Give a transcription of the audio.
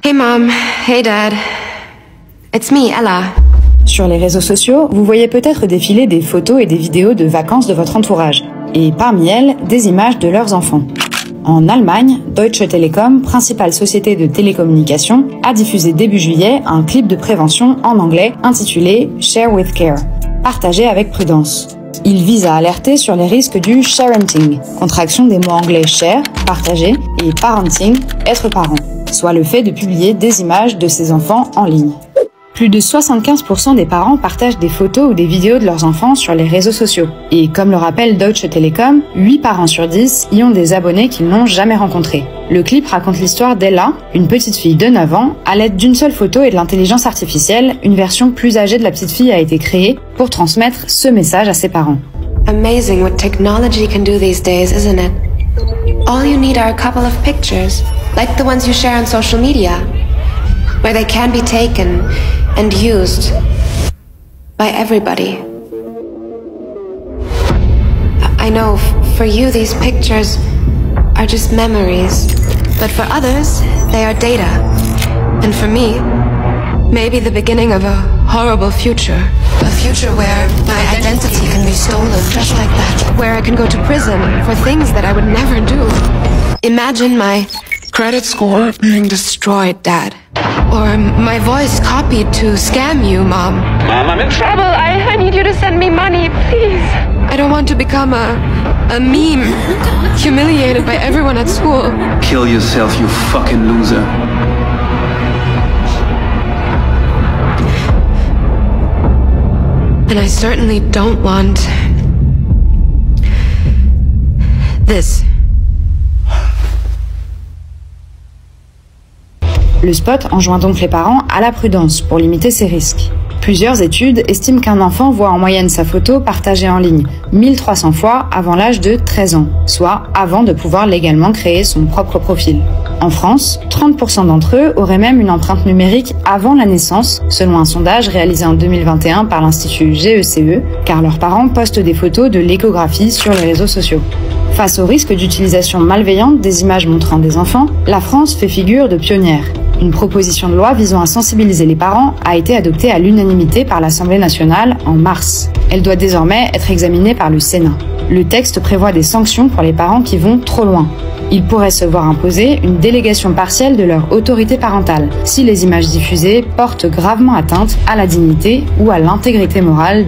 Hey Mom, hey Dad. It's me, Ella. Sur les réseaux sociaux, vous voyez peut-être défiler des photos et des vidéos de vacances de votre entourage, et parmi elles, des images de leurs enfants. En Allemagne, Deutsche Telekom, principale société de télécommunications, a diffusé début juillet un clip de prévention en anglais intitulé « Share with Care », partagé avec prudence. Il vise à alerter sur les risques du sharenting, contraction des mots anglais share, partager, et parenting, être parent, soit le fait de publier des images de ses enfants en ligne. Plus de 75% des parents partagent des photos ou des vidéos de leurs enfants sur les réseaux sociaux. Et comme le rappelle Deutsche Telekom, 8 parents sur 10 y ont des abonnés qu'ils n'ont jamais rencontrés. Le clip raconte l'histoire d'Ella, une petite fille de 9 ans. À l'aide d'une seule photo et de l'intelligence artificielle, une version plus âgée de la petite fille a été créée pour transmettre ce message à ses parents. Amazing what technology can do these days, isn't it? All you need are a couple of pictures, like the ones you share on social media, where they can be taken and used by everybody. I know for you these pictures are just memories, but for others they are data. And for me, maybe the beginning of a horrible future. A future where my identity can be stolen just like that. Where I can go to prison for things that I would never do. Imagine my credit score being destroyed, Dad. Or my voice copied to scam you, Mom. Mom, I'm in trouble. I need you to send me money, please. I don't want to become a meme, humiliated by everyone at school. Kill yourself, you fucking loser. And I certainly don't want this. Le spot enjoint donc les parents à la prudence pour limiter ces risques. Plusieurs études estiment qu'un enfant voit en moyenne sa photo partagée en ligne 1300 fois avant l'âge de 13 ans, soit avant de pouvoir légalement créer son propre profil. En France, 30% d'entre eux auraient même une empreinte numérique avant la naissance, selon un sondage réalisé en 2021 par l'Institut GECE, car leurs parents postent des photos de l'échographie sur les réseaux sociaux. Face au risque d'utilisation malveillante des images montrant des enfants, la France fait figure de pionnière. Une proposition de loi visant à sensibiliser les parents a été adoptée à l'unanimité par l'Assemblée nationale en mars. Elle doit désormais être examinée par le Sénat. Le texte prévoit des sanctions pour les parents qui vont trop loin. Ils pourraient se voir imposer une délégation partielle de leur autorité parentale si les images diffusées portent gravement atteinte à la dignité ou à l'intégrité morale